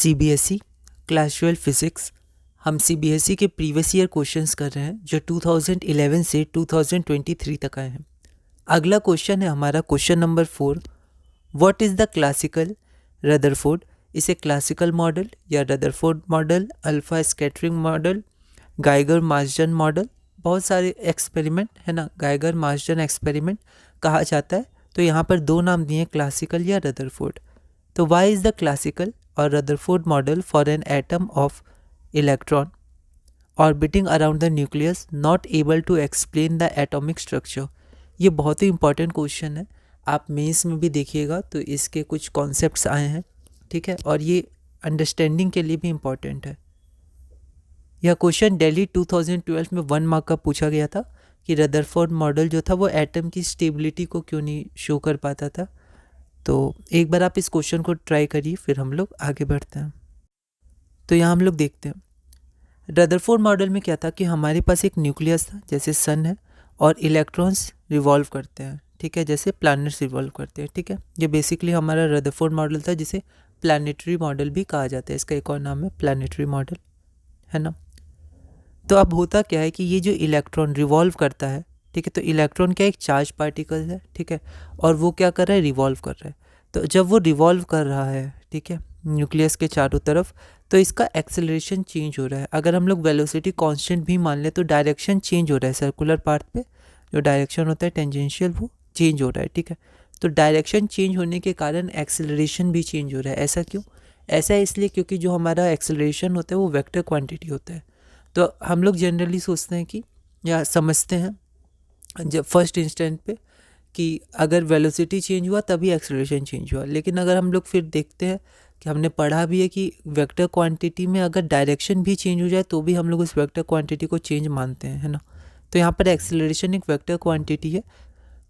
CBSE class 12 physics. हम CBSE के previous year questions कर रहे हैं जो 2011 से 2023 तक आए हैं। अगला क्वेश्चन है हमारा question number 4। What is the classical Rutherford? इसे क्लासिकल मॉडल या Rutherford model, alpha scattering model, Geiger Marsden model, बहुत सारे एक्सपेरिमेंट है ना, गाइगर मार्जन एक्सपेरिमेंट कहा जाता है। तो यहाँ पर दो नाम दिए, क्लासिकल या रदरफोर्ड। तो वाई इज़ द क्लासिकल और Rutherford model for an atom of electron orbiting around the nucleus not able to explain the atomic structure? ये बहुत ही इंपॉर्टेंट क्वेश्चन है, आप मेंस में भी देखिएगा तो इसके कुछ कॉन्सेप्ट्स आए हैं, ठीक है, और ये अंडरस्टैंडिंग के लिए भी इम्पॉर्टेंट है। यह क्वेश्चन दिल्ली 2012 में 1 मार्क का पूछा गया था कि रदरफोर्ड मॉडल जो था वो एटम की स्टेबिलिटी को क्यों नहीं शो कर पाता था। तो एक बार आप इस क्वेश्चन को ट्राई करिए, फिर हम लोग आगे बढ़ते हैं। तो यहाँ हम लोग देखते हैं रदरफोर्ड मॉडल में क्या था कि हमारे पास एक न्यूक्लियस था जैसे सन है, और इलेक्ट्रॉन्स रिवॉल्व करते हैं, ठीक है, जैसे प्लैनेट्स रिवॉल्व करते हैं, ठीक है। ये बेसिकली हमारा रदरफोर्ड मॉडल था जिसे प्लानिटरी मॉडल भी कहा जाता है, इसका एक और नाम है प्लानिटरी मॉडल, है ना। तो अब होता क्या है कि ये जो इलेक्ट्रॉन रिवॉल्व करता है, ठीक है, तो इलेक्ट्रॉन क्या एक चार्ज पार्टिकल है, ठीक है, और वो क्या कर रहा है, रिवॉल्व कर रहा है। तो जब वो रिवॉल्व कर रहा है, ठीक है, न्यूक्लियस के चारों तरफ, तो इसका एक्सेलरेशन चेंज हो रहा है। अगर हम लोग वेलोसिटी कांस्टेंट भी मान लें तो डायरेक्शन चेंज हो रहा है, सर्कुलर पाथ पे जो डायरेक्शन होता है टेंजेंशियल वो चेंज हो रहा है, ठीक है। तो डायरेक्शन चेंज होने के कारण एक्सेलरेशन भी चेंज हो रहा है। ऐसा क्यों? ऐसा इसलिए क्योंकि जो हमारा एक्सेलरेशन होता है वो वेक्टर क्वांटिटी होता है। तो हम लोग जनरली सोचते हैं कि या समझते हैं जब फर्स्ट इंस्टेंट पे कि अगर वेलोसिटी चेंज हुआ तभी एक्सेलरेशन चेंज हुआ, लेकिन अगर हम लोग फिर देखते हैं कि हमने पढ़ा भी है कि वेक्टर क्वांटिटी में अगर डायरेक्शन भी चेंज हो जाए तो भी हम लोग उस वेक्टर क्वांटिटी को चेंज मानते हैं, है ना। तो यहाँ पर एक्सेलरेशन एक वेक्टर क्वांटिटी है,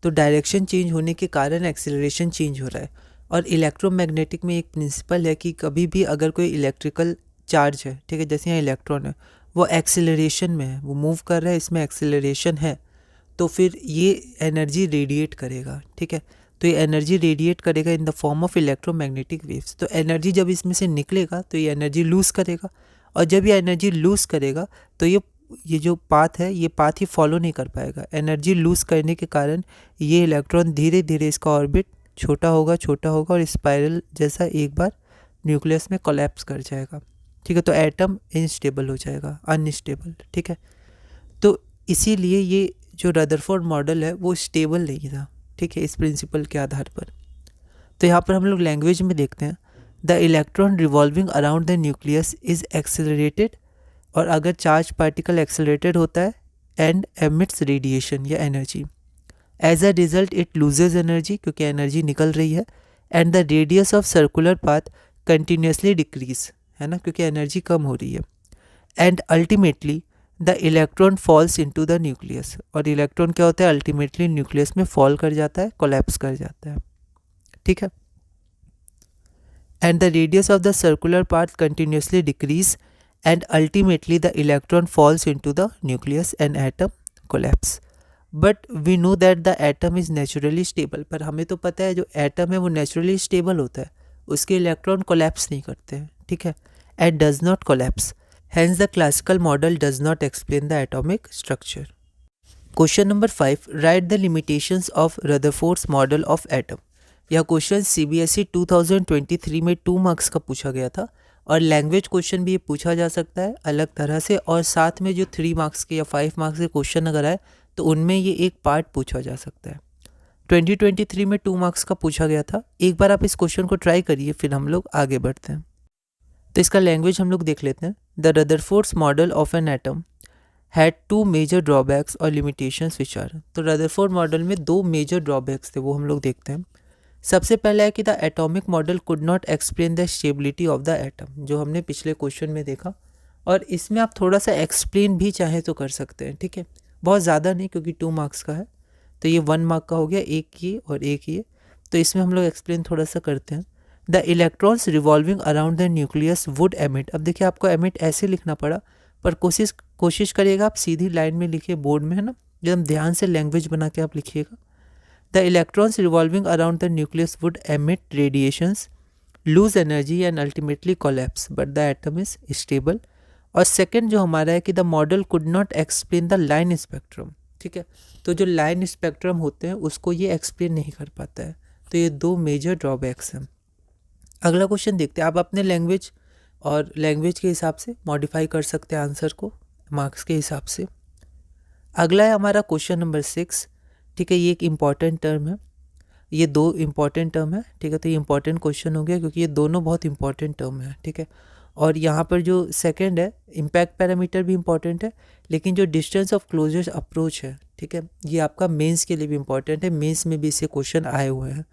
तो डायरेक्शन चेंज होने के कारण एक्सेलरेशन चेंज हो रहा है। और इलेक्ट्रोमैग्नेटिक में एक प्रिंसिपल है कि कभी भी अगर कोई इलेक्ट्रिकल चार्ज है, ठीक है, जैसे यहाँ इलेक्ट्रॉन है, वो एक्सेलरेशन में है, वो मूव कर रहा है, इसमें एक्सेलरेशन है, तो फिर ये एनर्जी रेडिएट करेगा, ठीक है। तो ये एनर्जी रेडिएट करेगा in the form of electromagnetic waves. तो एनर्जी जब इसमें से निकलेगा तो ये एनर्जी लूज़ करेगा, और जब ये एनर्जी लूज़ करेगा तो ये जो पाथ है ये पाथ ही फॉलो नहीं कर पाएगा। एनर्जी लूज़ करने के कारण ये इलेक्ट्रॉन धीरे धीरे इसका ऑर्बिट छोटा होगा और स्पाइरल जैसा एक बार न्यूक्लियस में कोलैप्स कर जाएगा, ठीक है। तो एटम इनस्टेबल हो जाएगा, अनस्टेबल, ठीक है। तो इसीलिए ये जो रदरफोर्ड मॉडल है वो स्टेबल नहीं था, ठीक है, इस प्रिंसिपल के आधार पर। तो यहाँ पर हम लोग लैंग्वेज में देखते हैं the electron revolving around the nucleus is accelerated, और अगर चार्ज पार्टिकल एक्सेलरेटेड होता है एंड एमिट्स रेडिएशन या energy, as a result it loses energy क्योंकि एनर्जी निकल रही है, and the radius of circular path continuously decrease, है ना, क्योंकि एनर्जी कम हो रही है, and ultimately the electron falls into the nucleus, और इलेक्ट्रॉन क्या होता है, अल्टीमेटली न्यूक्लियस में फॉल कर जाता है, कोलैप्स कर जाता है, ठीक है। And the radius of the circular part continuously decrease, and ultimately the electron falls into the nucleus and atom collapse. But we know that the atom is naturally stable, पर हमें तो पता है जो एटम है वो नेचुरली स्टेबल होता है, उसके इलेक्ट्रॉन कोलैप्स नहीं करते हैं, ठीक है, and does not collapse, hence the classical model does not explain the atomic structure. Question number 5. Write the limitations of Rutherford's model of atom. यह क्वेश्चन CBSE 2023 में 2 मार्क्स का पूछा गया था, और लैंग्वेज क्वेश्चन भी ये पूछा जा सकता है अलग तरह से, और साथ में जो 3 मार्क्स के या 5 मार्क्स के क्वेश्चन अगर आए तो उनमें ये एक पार्ट पूछा जा सकता है। 2023 में 2 मार्क्स का पूछा गया था। एक बार आप इस क्वेश्चन को ट्राई करिए, फिर हम लोग आगे बढ़ते हैं। तो इसका लैंग्वेज हम लोग देख लेते हैं। The Rutherford's model of an atom had 2 major drawbacks और लिमिटेशंस विच आर। तो रदरफोर्ड मॉडल में 2 मेजर ड्रॉबैक्स थे, वो हम लोग देखते हैं। सबसे पहला है कि the atomic model could not explain the stability of the atom, जो हमने पिछले क्वेश्चन में देखा, और इसमें आप थोड़ा सा एक्सप्लेन भी चाहे तो कर सकते हैं, ठीक है, बहुत ज़्यादा नहीं क्योंकि 2 मार्क्स का है, तो ये 1 मार्क का हो गया, एक ये और एक ये। तो इसमें हम लोग एक्सप्लेन थोड़ा सा करते हैं। The electrons revolving around the nucleus would emit. अब देखिए आपको एमिट ऐसे लिखना पड़ा, पर कोशिश करिएगा आप सीधी लाइन में लिखिए, बोर्ड में, है ना, एकदम ध्यान से लैंग्वेज बना के आप लिखिएगा। The electrons revolving around the nucleus would emit radiations lose energy and ultimately collapse but the atom is stable. और सेकंड जो हमारा है कि the model could not explain the line spectrum, ठीक है, तो जो लाइन स्पेक्ट्रम होते हैं उसको ये एक्सप्लेन नहीं कर पाता है। तो ये दो मेजर ड्रॉबैक्स हैं। अगला क्वेश्चन देखते हैं। आप अपने लैंग्वेज और लैंग्वेज के हिसाब से मॉडिफाई कर सकते हैं आंसर को मार्क्स के हिसाब से। अगला है हमारा क्वेश्चन नंबर 6, ठीक है, ये एक इम्पॉर्टेंट टर्म है, ये दो इम्पॉर्टेंट टर्म है, ठीक है, तो ये इम्पॉर्टेंट क्वेश्चन हो गया क्योंकि ये दोनों बहुत इंपॉर्टेंट टर्म है, ठीक है। और यहाँ पर जो सेकंड है इम्पैक्ट पैरामीटर भी इम्पॉर्टेंट है, लेकिन जो डिस्टेंस ऑफ क्लोजेस्ट अप्रोच है, ठीक है, ये आपका मेंस के लिए भी इम्पॉर्टेंट है, मेंस में भी इससे क्वेश्चन आए हुए हैं।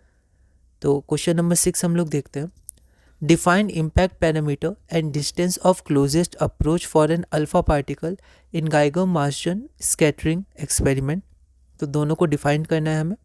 तो क्वेश्चन नंबर 6 हम लोग देखते हैं। Define impact parameter and distance of closest approach for an alpha particle in Geiger Marsden scattering experiment. तो दोनों को डिफाइन करना है हमें।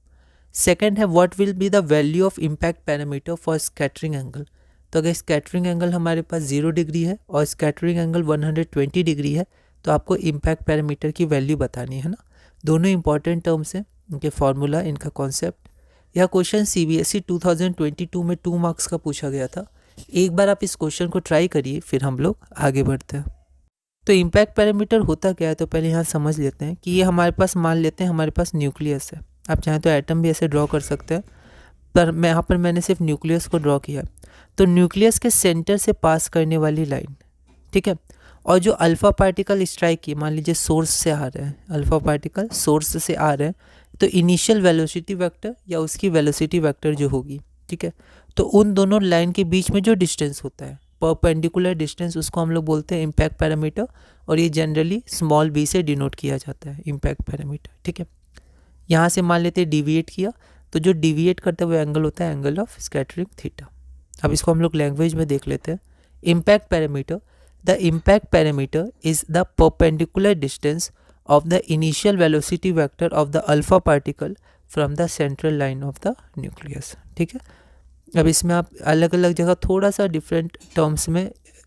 सेकेंड है what will be the value of impact parameter for scattering angle. तो अगर स्कैटरिंग एंगल हमारे पास 0 डिग्री है और स्कैटरिंग एंगल 120 डिग्री है तो आपको इम्पैक्ट पैरामीटर की वैल्यू बतानी है ना। दोनों इंपॉर्टेंट टर्म्स हैं, इनके फार्मूला, इनका कॉन्सेप्ट। यह क्वेश्चन CBSE 2022 में 2 मार्क्स का पूछा गया था। एक बार आप इस क्वेश्चन को ट्राई करिए, फिर हम लोग आगे बढ़ते हैं। तो इम्पैक्ट पैरामीटर होता क्या है, तो पहले यहाँ समझ लेते हैं कि ये हमारे पास, मान लेते हैं हमारे पास न्यूक्लियस है। आप चाहें तो एटम भी ऐसे ड्रॉ कर सकते हैं, पर मैं यहाँ पर मैंने सिर्फ न्यूक्लियस को ड्रॉ किया। तो न्यूक्लियस के सेंटर से पास करने वाली लाइन, ठीक है, और जो अल्फ़ा पार्टिकल स्ट्राइक की, मान लीजिए सोर्स से आ रहे हैं, अल्फ़ा पार्टिकल सोर्स से आ रहे हैं, तो इनिशियल वेलोसिटी वेक्टर या उसकी वेलोसिटी वेक्टर जो होगी, ठीक है, तो उन दोनों लाइन के बीच में जो डिस्टेंस होता है, परपेंडिकुलर डिस्टेंस, उसको हम लोग बोलते हैं इम्पैक्ट पैरामीटर। और ये जनरली स्मॉल b से डिनोट किया जाता है इम्पैक्ट पैरामीटर, ठीक है। यहाँ से मान लेते हैं डिविएट किया, तो जो डिविएट करता है वो एंगल होता है एंगल ऑफ स्कैटरिंग थीटा। अब इसको हम लोग लैंग्वेज में देख लेते हैं। Impact parameter, the impact parameter is the perpendicular distance of the initial velocity vector of the alpha particle from the central line of the nucleus, ठीक है। अब इसमें आप अलग अलग जगह थोड़ा सा डिफरेंट टर्म्स में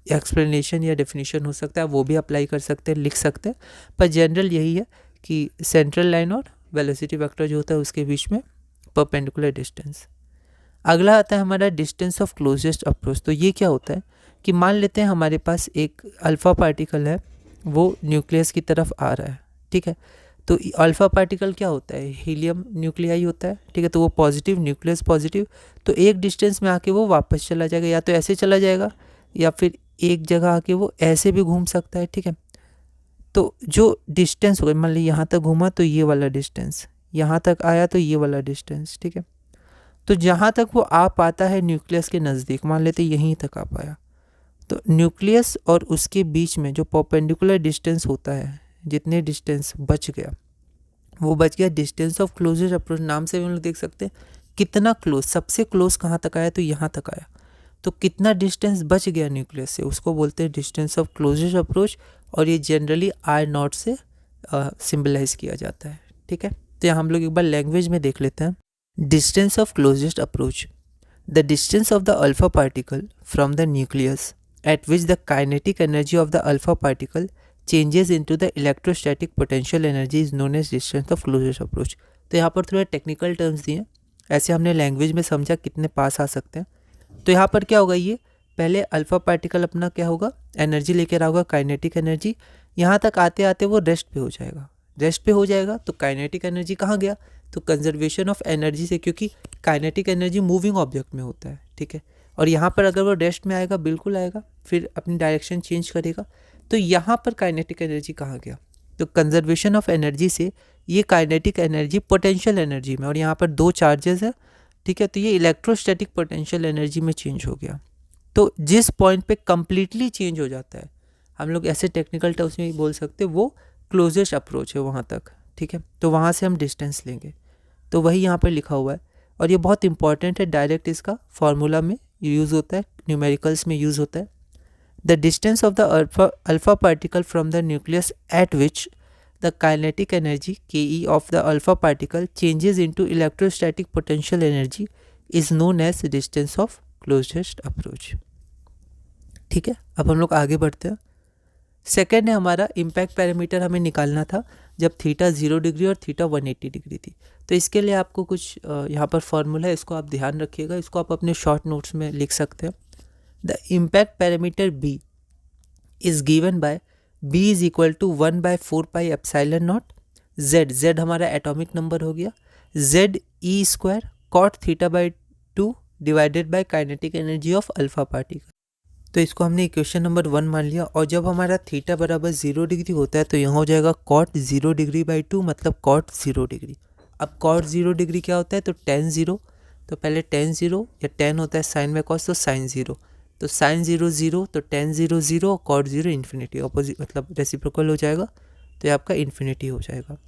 एक्सप्लेनेशन या डेफिनेशन हो सकता है, वो भी अप्लाई कर सकते हैं, लिख सकते हैं, पर जनरल यही है कि सेंट्रल लाइन और वेलोसिटी वेक्टर जो होता है उसके बीच में परपेंडिकुलर डिस्टेंस। अगला आता है हमारा डिस्टेंस ऑफ क्लोजेस्ट अप्रोच। तो ये क्या होता है कि मान लेते हैं हमारे पास एक अल्फ़ा पार्टिकल है, वो न्यूक्लियस की तरफ आ रहा है, ठीक है। तो अल्फ़ा पार्टिकल क्या होता है, हीलियम न्यूक्लियाई होता है, ठीक है, तो वो पॉजिटिव, न्यूक्लियस पॉजिटिव, तो एक डिस्टेंस में आके वो वापस चला जाएगा, या तो ऐसे चला जाएगा या फिर एक जगह आके वो ऐसे भी घूम सकता है, ठीक है। तो जो डिस्टेंस होगा, मान लीजिए यहाँ तक घूमा तो ये वाला डिस्टेंस, यहाँ तक आया तो ये वाला डिस्टेंस, ठीक है। तो जहाँ तक वो आ पाता है न्यूक्लियस के नज़दीक, मान लेते यहीं तक आ पाया, तो न्यूक्लियस और उसके बीच में जो परपेंडिकुलर डिस्टेंस होता है, जितने डिस्टेंस बच गया वो बच गया डिस्टेंस ऑफ क्लोजेस्ट अप्रोच। नाम से भी हम लोग देख सकते हैं कितना क्लोज, सबसे क्लोज कहाँ तक आया, तो यहाँ तक आया, तो कितना डिस्टेंस बच गया न्यूक्लियस से, उसको बोलते हैं डिस्टेंस ऑफ क्लोजेस्ट अप्रोच। और ये जनरली R0 से सिम्बलाइज किया जाता है, ठीक है। तो यहाँ हम लोग एक बार लैंग्वेज में देख लेते हैं। Distance of closest approach, the distance of the alpha particle from the nucleus at which the kinetic energy of the alpha particle changes into the electrostatic potential energy is known as distance of closest approach। तो यहाँ पर थोड़े technical terms दिए हैं, ऐसे हमने language में समझा कितने पास आ सकते हैं। तो यहाँ पर क्या होगा, ये पहले अल्फा पार्टिकल अपना क्या होगा, एनर्जी लेकर आओगा, काइनेटिक एनर्जी, यहाँ तक आते आते वो रेस्ट पे हो जाएगा। रेस्ट पे हो जाएगा तो काइनेटिक एनर्जी कहाँ गया, तो कंजर्वेशन ऑफ एनर्जी से, क्योंकि काइनेटिक एनर्जी मूविंग ऑब्जेक्ट में होता है, ठीक है। और यहाँ पर अगर वो रेस्ट में आएगा, बिल्कुल आएगा, फिर अपनी डायरेक्शन चेंज करेगा, तो यहाँ पर काइनेटिक एनर्जी कहाँ गया, तो कंजर्वेशन ऑफ एनर्जी से ये काइनेटिक एनर्जी पोटेंशियल एनर्जी में, और यहाँ पर 2 चार्जेस है, ठीक है, तो ये इलेक्ट्रोस्टैटिक पोटेंशियल एनर्जी में चेंज हो गया। तो जिस पॉइंट पे कम्प्लीटली चेंज हो जाता है, हम लोग ऐसे टेक्निकल टर्म्स में बोल सकते हैं वो क्लोजेस्ट अप्रोच है वहाँ तक, ठीक है। तो वहाँ से हम डिस्टेंस लेंगे, तो वही यहाँ पर लिखा हुआ है, और ये बहुत इंपॉर्टेंट है, डायरेक्ट इसका फॉर्मूला में यूज़ होता है, न्यूमेरिकल्स में यूज़ होता है। The distance of the alpha particle from the nucleus at which the kinetic energy KE of the alpha particle changes into electrostatic potential energy is known as distance of closest approach, ठीक है। अब हम लोग आगे बढ़ते हैं। Second है हमारा इम्पैक्ट पैरामीटर हमें निकालना था जब थीटा 0 डिग्री और थीटा 180 डिग्री थी। तो इसके लिए आपको कुछ यहाँ पर फॉर्मूला है, इसको आप ध्यान रखिएगा, इसको आप अपने शॉर्ट नोट्स में लिख सकते हैं। The impact parameter b is given by b is equal to 1/4 pi epsilon naught Z, Z हमारा एटॉमिक नंबर हो गया, Z e square cot theta by 2 divided by kinetic energy of alpha particle. तो इसको हमने equation number 1 मान लिया। और जब हमारा थीटा बराबर 0 डिग्री होता है तो यहाँ हो जाएगा कॉट 0 डिग्री बाई 2 मतलब कॉट 0 डिग्री। अब कॉट 0 डिग्री क्या होता है, तो tan 0, तो पहले tan 0 या tan होता है साइन बाय कॉस, तो साइन 0, तो साइन 0 0, तो tan 0 0 और कॉट 0 इन्फिनिटी, अपोजिट मतलब रेसिप्रोकल हो जाएगा, तो ये आपका इन्फिनिटी हो जाएगा।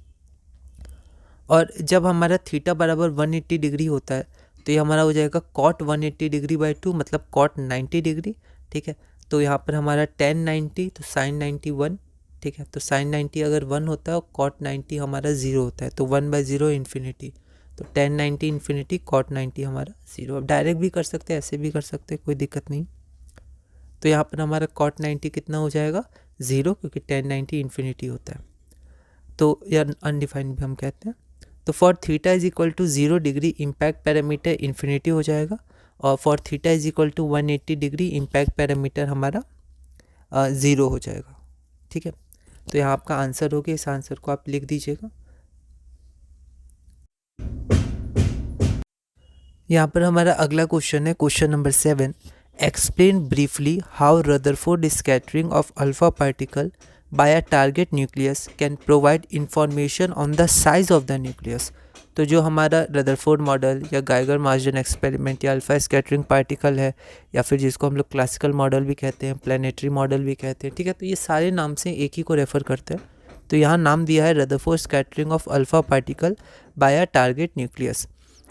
और जब हमारा थीटा बराबर 180 डिग्री होता है तो ये हमारा हो जाएगा कॉट 180 डिग्री बाई 2 मतलब कॉट 90 डिग्री, ठीक है। तो यहाँ पर हमारा tan 90 तो साइन 91, ठीक है। तो साइन 90 अगर 1 होता है और कॉट 90 हमारा 0 होता है तो 1/0 इन्फिनिटी, तो tan 90 इन्फिनिटी कॉट 90 हमारा 0। अब डायरेक्ट भी कर सकते हैं, ऐसे भी कर सकते हैं, कोई दिक्कत नहीं। तो यहाँ पर हमारा कॉट 90 कितना हो जाएगा 0, क्योंकि tan 90 इन्फिनिटी होता है, तो या अनडिफाइंड भी हम कहते हैं। तो for theta is equal to 0 degree impact parameter infinity हो जाएगा, और for theta is equal to 180 degree impact parameter हमारा 0 हो जाएगा, ठीक है। तो यहाँ आपका आंसर हो गया, इस आंसर को आप लिख दीजिएगा। यहाँ पर हमारा अगला क्वेश्चन है question number 7। Explain briefly how Rutherford scattering of alpha particle by a target nucleus can provide information on the size of the nucleus. तो जो हमारा रदरफोर्ड मॉडल या गाइगर मार्जन एक्सपेरिमेंट या अल्फा स्कैटरिंग पार्टिकल है, या फिर जिसको हम लोग क्लासिकल मॉडल भी कहते हैं, प्लानिटरी मॉडल भी कहते हैं, ठीक है। तो ये सारे नाम से एक ही को रेफर करते हैं। तो यहाँ नाम दिया है Rutherford scattering of alpha particle by a target nucleus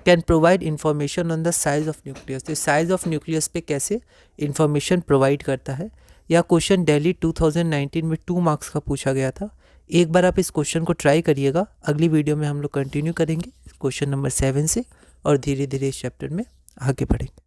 can provide information on the size of nucleus. तो साइज ऑफ न्यूक्लियस पे कैसे इन्फॉर्मेशन प्रोवाइड करता है। यह क्वेश्चन दिल्ली 2019 में 2 मार्क्स का पूछा गया था। एक बार आप इस क्वेश्चन को ट्राई करिएगा। अगली वीडियो में हम लोग कंटिन्यू करेंगे क्वेश्चन नंबर 7 से और धीरे धीरे इस चैप्टर में आगे बढ़ेंगे।